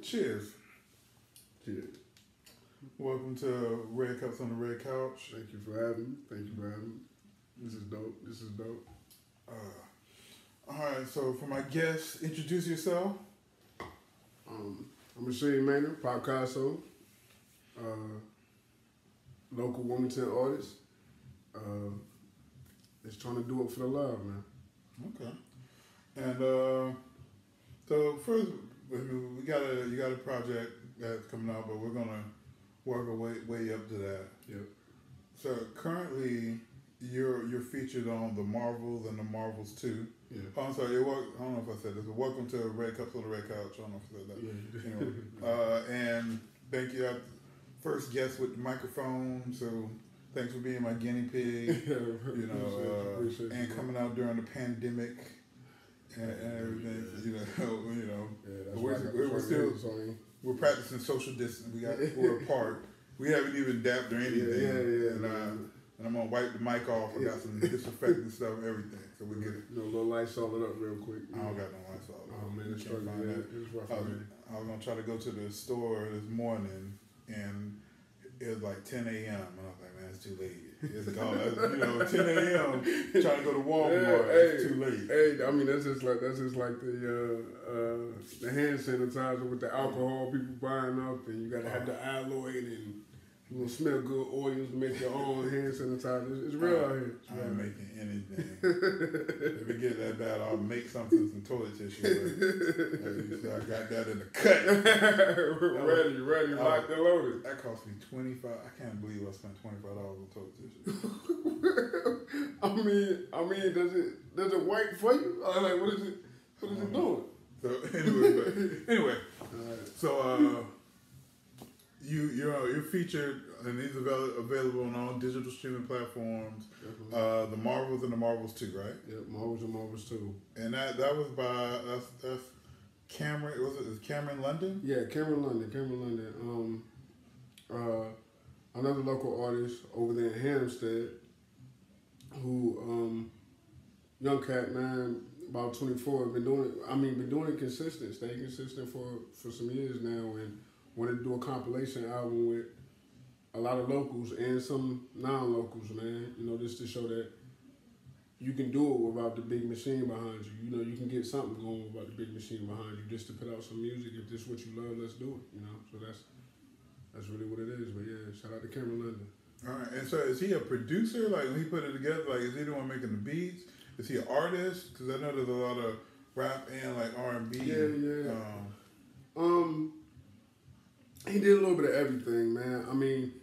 cheers. Cheers. Welcome to Red Cups on the Red Couch. Thank you for having me. Thank you for having me. This is dope. This is dope. All right, so for my guests, introduce yourself. I'm Rasheed Maynard, Pop Casso, local Wilmington artist. Just trying to do it for the love, man. Okay. And so first, you got a project that's coming out, but we're gonna work our way up to that. Yep. So currently, you're featured on the Marvels and the Marvels 2. Yeah. Oh, I'm sorry. I don't know if I said this. Welcome to Red Cups on the Red Couch. I don't know if I said that. Yeah, you did. Anyway, and thank you. I'm first guest with the microphone, so thanks for being my guinea pig. Appreciate and you, coming out during the pandemic and everything. We're practicing social distance. We're apart. We haven't even dapped or anything. And I'm gonna wipe the mic off. I got some disinfectant stuff, everything. So we get it. A little light solid up real quick. I don't got no light solid. Oh man, it's rough. I was gonna try to go to the store this morning, and it was like 10 a.m. and I was like, man, it's too late. It's gone. 10 a.m. trying to go to Walmart. It's too late. Hey, I mean that's just like the hand sanitizer with the alcohol people buying up, and you gotta have the alloy and you will smell good oils to make your own hand sanitizer. It's real out here. I ain't making anything. If it get that bad, I'll make something, some toilet tissue. So I got that in the cut. ready, locked and loaded. That cost me $25. I can't believe I spent $25 on toilet tissue. I mean, does it work for you? Like, what is it doing? So anyway, so you're featured, and these are available on all digital streaming platforms. The Marvels and the Marvels 2, right? Yep, Marvels and Marvels 2. And that was by that's Cameron. Was it Cameron London? Yeah, Cameron London. Another local artist over there in Hampstead, who young cat, man, about 24, been doing it consistent, staying consistent for some years now, and wanted to do a compilation album with a lot of locals and some non-locals, man. Just to show that you can do it without the big machine behind you. You can get something going without the big machine behind you. Just to put out some music. If this is what you love, let's do it. So that's really what it is. But yeah, shout out to Cameron London. All right. And so is he a producer? Like when he put it together, like is he the one making the beats? Is he an artist? Because I know there's a lot of rap and like R&B. Yeah. He did a little bit of everything, man. I mean,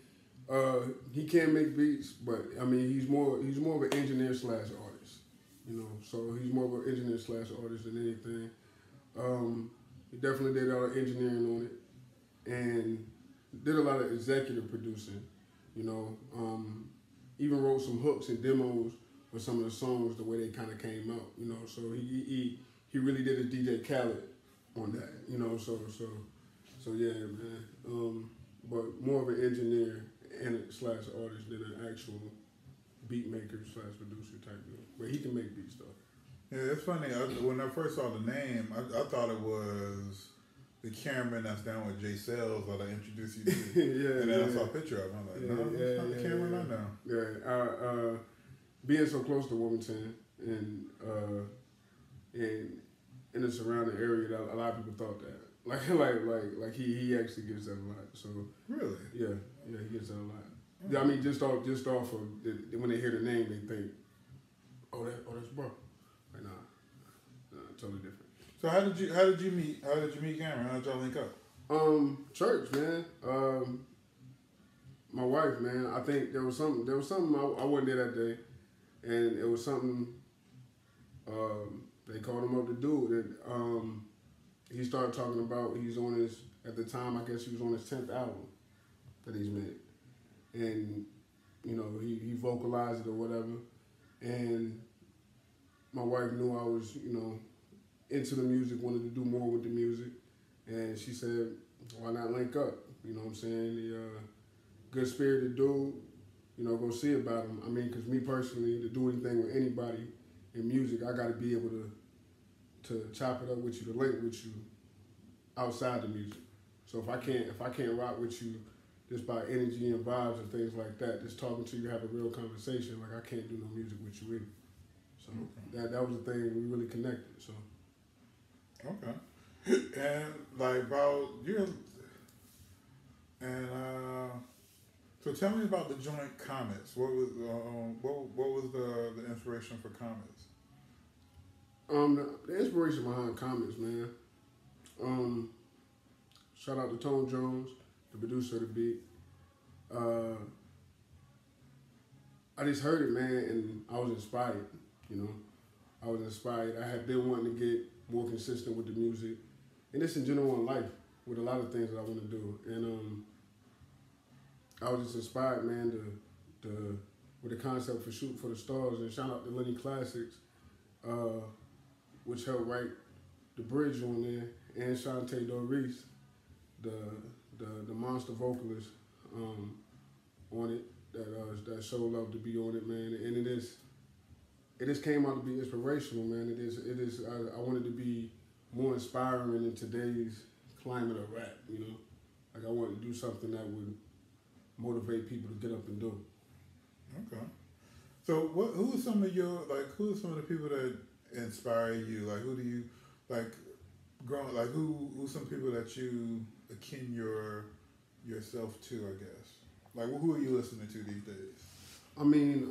he can make beats, but I mean, he's more of an engineer / artist. So he's more of an engineer / artist than anything. He definitely did all the engineering on it, and did a lot of executive producing. Even wrote some hooks and demos for some of the songs the way they kind of came out. So he really did a DJ Khaled on that. So yeah, man. But more of an engineer and / artist than an actual beat maker / producer type deal. But he can make beats though. Yeah, it's funny. When I first saw the name, I thought it was the Cameron that's down with Jay Sales that I introduced you to. And then I saw a picture of him. I'm like, no, it's not the Cameron I know. Yeah. Being so close to Wilmington and in the surrounding area, that a lot of people thought that. Like he actually gets that a lot. So really, yeah, he gets that a lot. I mean, just off of when they hear the name, they think, oh that's bro. Like nah, totally different. So how did you meet Cameron? How did y'all link up? Church, man. My wife, man. I think there was something I wasn't there that day, and it was something they called him up to do that. He started talking about at the time, I guess he was on his 10th album that he's made. And, he vocalized it or whatever. And my wife knew I was, into the music, wanted to do more with the music. And she said, why not link up? You know what I'm saying? The good-spirited dude, go see about him. I mean, because me personally, to do anything with anybody in music, I got to be able to chop it up with you, to link with you outside the music. So if I can't rock with you just by energy and vibes and things like that, just talking to you, have a real conversation, like I can't do no music with you either. So that was the thing, we really connected. So okay, and like about your and so tell me about the joint Comets. What was the inspiration for Comets? The inspiration behind Comets, man. Shout out to Tone Jones, the producer of the beat. I just heard it, man, and I was inspired. You know, I was inspired. I had been wanting to get more consistent with the music, and just in general in life, with a lot of things that I want to do. And I was just inspired, man, to with the concept for Shooting for the Stars. And shout out to Lenny Classics, which helped write the bridge on there, and Shantae Doris, the monster vocalist on it, that show love to be on it, man. And it just came out to be inspirational, man. It is. I wanted to be more inspiring in today's climate of rap, you know. Like I wanted to do something that would motivate people to get up and do. Okay. So who are some of the people that inspire you? Like who do you like growing? Like who's some people that you akin yourself to? I guess. Like who are you listening to these days? I mean,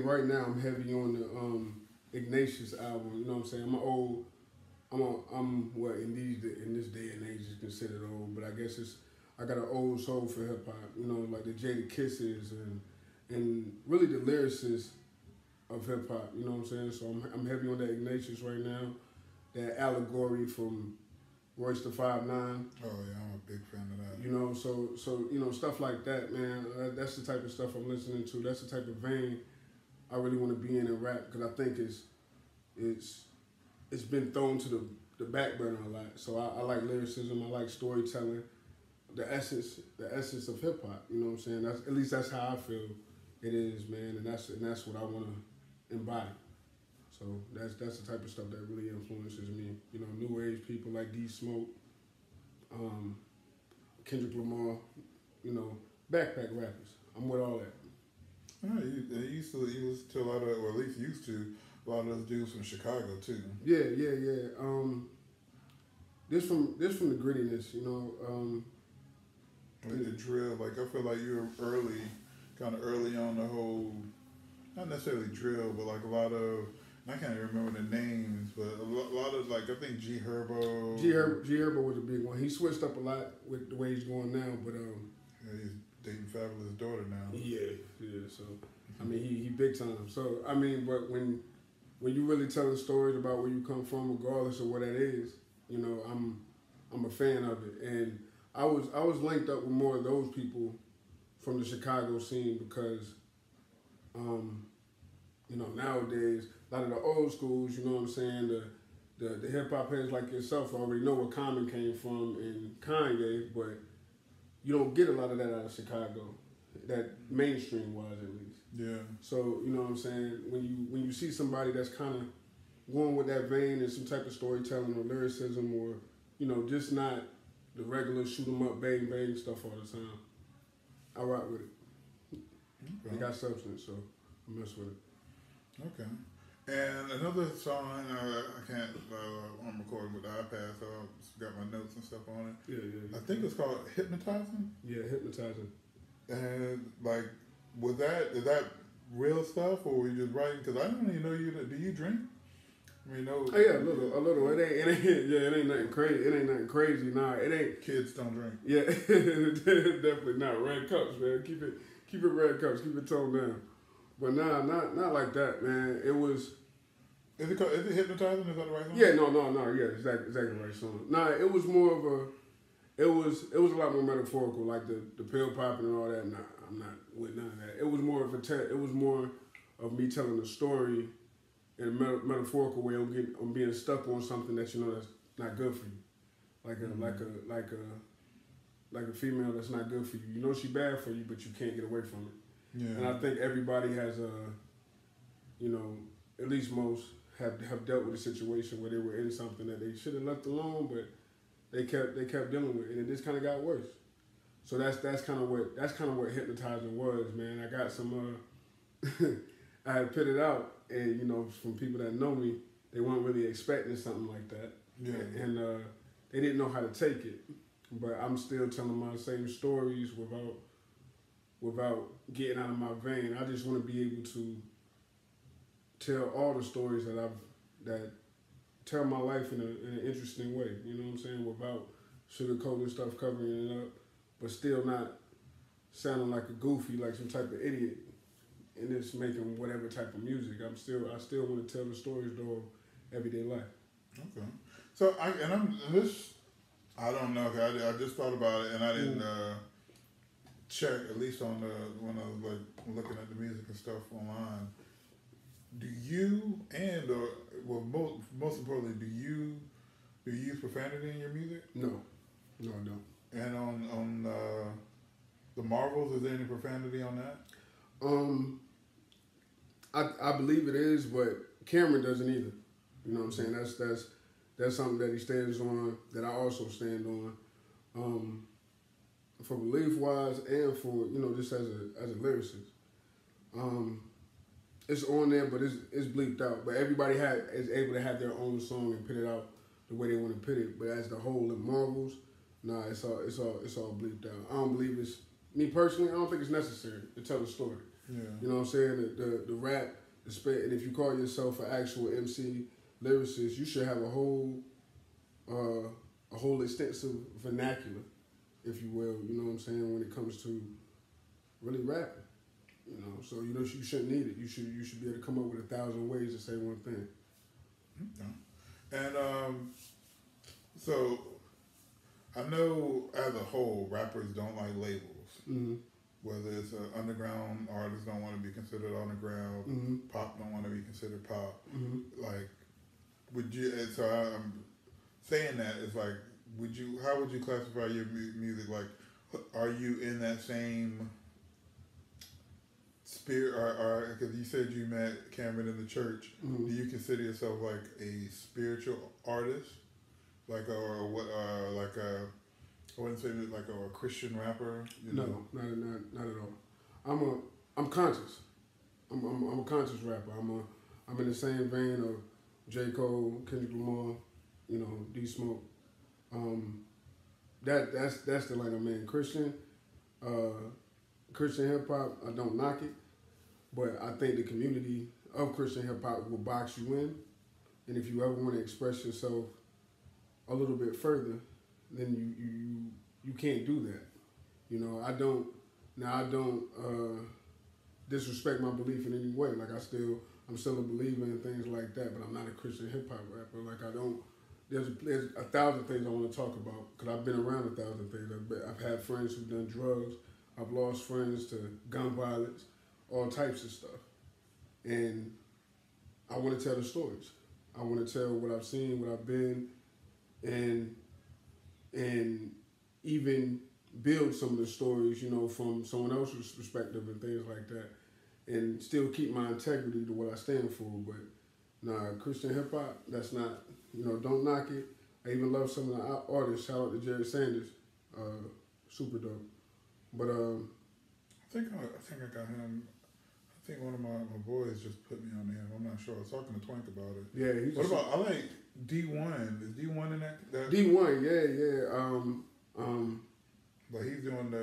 right now I'm heavy on the Ignatius album. You know what I'm saying? I'm what in this day and age is considered old, but I guess I got an old soul for hip hop. You know, like the Jada Kisses and really the lyricists of hip hop. You know what I'm saying? So I'm heavy on that Ignatius right now. That Allegory from Royce da 5'9". Oh yeah, I'm a big fan of that. You know, so you know, stuff like that, man. That's the type of stuff I'm listening to. That's the type of vein I really want to be in rap, because I think it's been thrown to the back burner a lot. So I like lyricism. I like storytelling. The essence of hip hop. You know what I'm saying? At least that's how I feel it is, man. And that's what I want to embody. So that's the type of stuff that really influences me. You know, new age people like D Smoke, Kendrick Lamar. You know, backpack rappers. I'm with all that. Yeah, you used to a lot of, or at least used to a lot of those dudes from Chicago too. Yeah. This from the grittiness, you know. Like the drill, like I feel like you were kind of early on the whole, not necessarily drill, but like a lot of, I can't even remember the names, but a lot of like, I think G Herbo. G Herbo was a big one. He switched up a lot with the way he's going now, but yeah, he's dating Fabulous daughter now. Yeah. So I mean, he big time. So I mean, but when you really telling stories about where you come from, regardless of what that is, you know, I'm a fan of it. And I was linked up with more of those people from the Chicago scene because, you know, nowadays a lot of the old schools, you know what I'm saying, the hip hop heads like yourself already know where Common came from and Kanye, but you don't get a lot of that out of Chicago, that mainstream wise at least. Yeah. So you know what I'm saying, when you see somebody that's kind of going with that vein and some type of storytelling or lyricism, or you know, just not the regular shoot 'em up, bang bang stuff all the time, I rock with it. Okay. They got substance, so I mess with it. Okay. And another song, I can't, I'm recording with the iPad, so I've got my notes and stuff on it. Yeah. I think it's called Hypnotizing. Yeah, Hypnotizing. And like, is that real stuff, or were you just writing? Because I don't even know do you drink? I mean, no. Oh, yeah, a little. It ain't nothing crazy. It ain't nothing crazy. Nah, it ain't. Kids don't drink. Yeah, definitely not. Red cups, man. Keep it red cups. Keep it toned down. But nah, not like that, man. It was. Is it Hypnotizing? Is that the right song? Yeah, no. Yeah, exactly right song. Nah, it was more of a. It was a lot more metaphorical, like the pill popping and all that. Nah, I'm not with none of that. It was more of it was more of me telling a story in a metaphorical way. I'm being stuck on something that you know that's not good for you, like a female that's not good for you. You know she bad for you, but you can't get away from it. Yeah. And I think everybody has you know, at least most have dealt with a situation where they were in something that they should have left alone, but they kept dealing with it, and it just kind of got worse. So that's kind of what hypnotizing was, man. I got some I had put it out, and from people that know me, they weren't really expecting something like that, and they didn't know how to take it. But I'm still telling my same stories without getting out of my vein. I just want to be able to tell all the stories that tell my life in an interesting way. You know what I'm saying? Without sugarcoating stuff, covering it up, but still not sounding like a goofy, like some type of idiot, and just making whatever type of music. I still want to tell the stories though of everyday life. Okay. So I don't know. I just thought about it, and I didn't check, at least on when I was like looking at the music and stuff online. Do you most importantly, do you use profanity in your music? No, I don't. And on the Marvels, is there any profanity on that? I believe it is, but Cameron doesn't either. You know what I'm saying? That's something that he stands on, that I also stand on. For belief wise, and for just as a lyricist. It's on there, but it's bleeped out. But everybody is able to have their own song and put it out the way they want to put it. But as the whole in Marvels, nah, it's all bleeped out. I don't believe it's me personally. I don't think it's necessary to tell the story. Yeah. You know what I'm saying? The rap, the spit, and if you call yourself an actual MC lyricist, you should have a whole extensive vernacular, if you will. You know what I'm saying? When it comes to really rapping. So you shouldn't need it. You should be able to come up with 1,000 ways to say one thing. Okay. And so I know as a whole, rappers don't like labels. Mm-hmm. Whether it's an underground artist don't want to be considered underground, mm-hmm. pop don't want to be considered pop. Mm-hmm. Like, would you? And so I'm saying that it's like, how would you classify your music? Like, are you in that same spirit, or because you said you met Cameron in the church, mm-hmm. do you consider yourself like a spiritual artist, like I wouldn't say like a Christian rapper? No, not at all. I'm conscious. I'm a conscious rapper. I'm in the same vein of J. Cole, Kendrick Lamar, D Smoke. That's the lane I'm in. Christian hip hop, I don't knock it, but I think the community of Christian hip hop will box you in, and if you ever want to express yourself a little bit further, then you can't do that. I don't disrespect my belief in any way. Like I'm still a believer in things like that, but I'm not a Christian hip hop rapper. Like there's 1,000 things I want to talk about because I've been around 1,000 things. I've had friends who've done drugs. I've lost friends to gun violence, all types of stuff. And I want to tell the stories. I want to tell what I've seen, what I've been, and even build some of the stories, from someone else's perspective and things like that, and still keep my integrity to what I stand for. But nah, Christian hip hop, that's not, don't knock it. I even love some of the artists. Shout out to Jerry Sanders, super dope. But I think I got him. I think one of my boys just put me on him. I'm not sure. I was talking to Twank about it. Yeah. I like D1. Is D1 in that? D1, yeah. But he's doing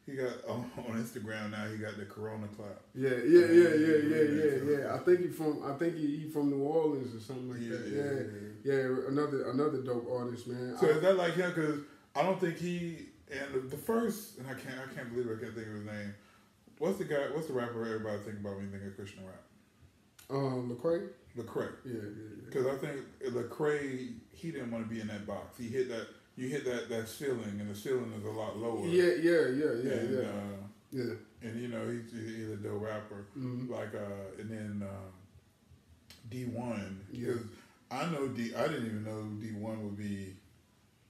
he got on Instagram now. He got the Corona clap. Yeah. I think he from New Orleans or something like that. Yeah. Another dope artist, man. So is that like him? Because I don't think he. And the first, and I can't believe I can't think of his name. What's the rapper everybody think about when you think of Christian rap? Lecrae. Lecrae. Yeah. Because I think Lecrae, he didn't want to be in that box. He hit that. You hit that ceiling, and the ceiling is a lot lower. Yeah. And he's a dope rapper. Mm-hmm. And then D1. Because I didn't even know D1 would be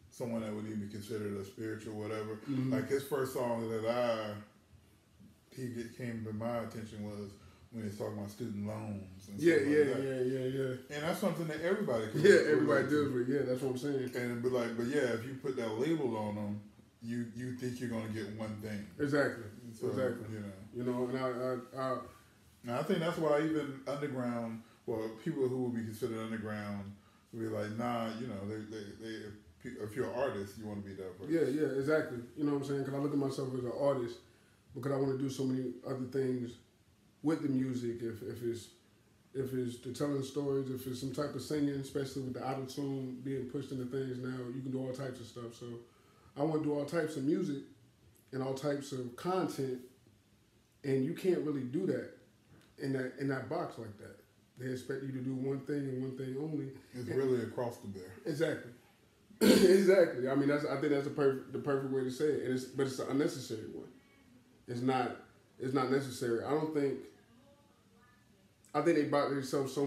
someone that would even be considered a spiritual whatever. Mm-hmm. Like his first song that came to my attention was when it's talking about student loans and Yeah, stuff yeah, like that. yeah. And that's something that everybody can Yeah, everybody relate deals to. with. Yeah, that's what I'm saying. And but yeah, if you put that label on them, you think you're gonna get one thing. Exactly. So, Exactly. You know. And I think that's why even underground, well, people who would be considered underground would be like, nah, you know, if you're an artist, you want to be that person. Yeah, exactly. You know what I'm saying? Because I look at myself as an artist because I want to do so many other things with the music. If it's the telling stories, if it's some type of singing, especially with the auto-tune being pushed into things now, you can do all types of stuff. So I want to do all types of music and all types of content, and you can't really do that in that box like that. They expect you to do one thing and one thing only. It's really across the board. Exactly. Exactly. I mean, I think that's the perfect way to say it. But it's an unnecessary one. It's not necessary. I think they box themselves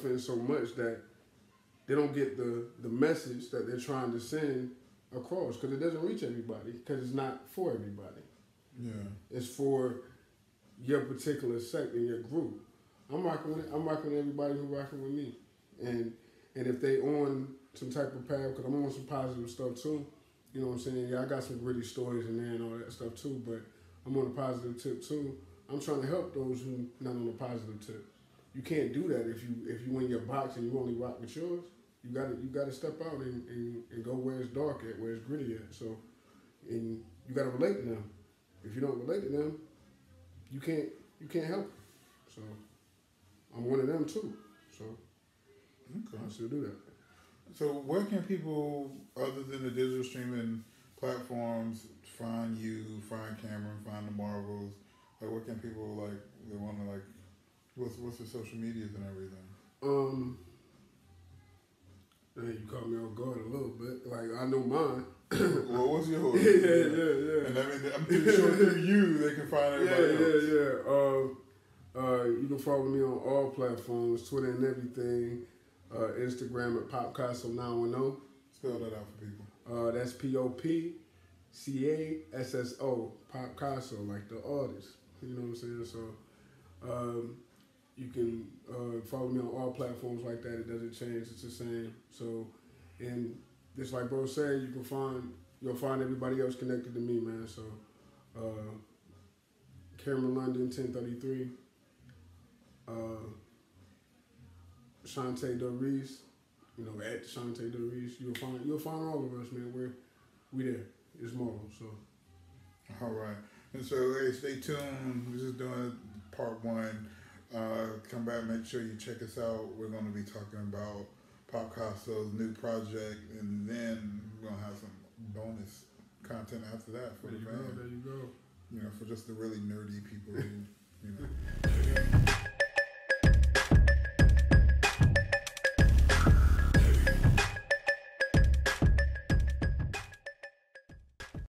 in so much that they don't get the message that they're trying to send across, because it doesn't reach everybody, because it's not for everybody. Yeah. It's for your particular sect and your group. I'm rocking with everybody who's rocking with me, and if they on some type of path, because I'm on some positive stuff too. You know what I'm saying? Yeah, I got some gritty stories in there and all that stuff too, but I'm on a positive tip too. I'm trying to help those who not on a positive tip. You can't do that if you in your box and you only rock with yours. You gotta step out and go where it's dark at, where it's gritty at. So, and you gotta relate to them. If you don't relate to them, you can't help them. So, I'm one of them too. So, Okay. I still do that. So where can people, other than the digital streaming platforms, find you, find Cameron, find the Marvels? Like, where can people they want to what's the social medias and everything? You caught me off guard a little bit. Like, I know mine. Well, what's yours? Yeah. And I mean, I'm pretty sure through you they can find everybody else. You can follow me on all platforms, Twitter and everything. Instagram at PopCasso910. Spell that out for people. That's POPCASSO, Popcasso, like the artist. You know what I'm saying? So you can follow me on all platforms like that. It doesn't change. It's the same. So, and just like bro said, you'll find everybody else connected to me, man. So, Cameron London, 1033. Shantae Doris, at Shantae Doris. You'll find all of us, man. We there. It's Marvel, so. All right. And so, hey, stay tuned. We're just doing part 1. Come back, make sure you check us out. We're going to be talking about Popcasso's new project, and then we're going to have some bonus content after that for the fans. There you go. For just the really nerdy people who,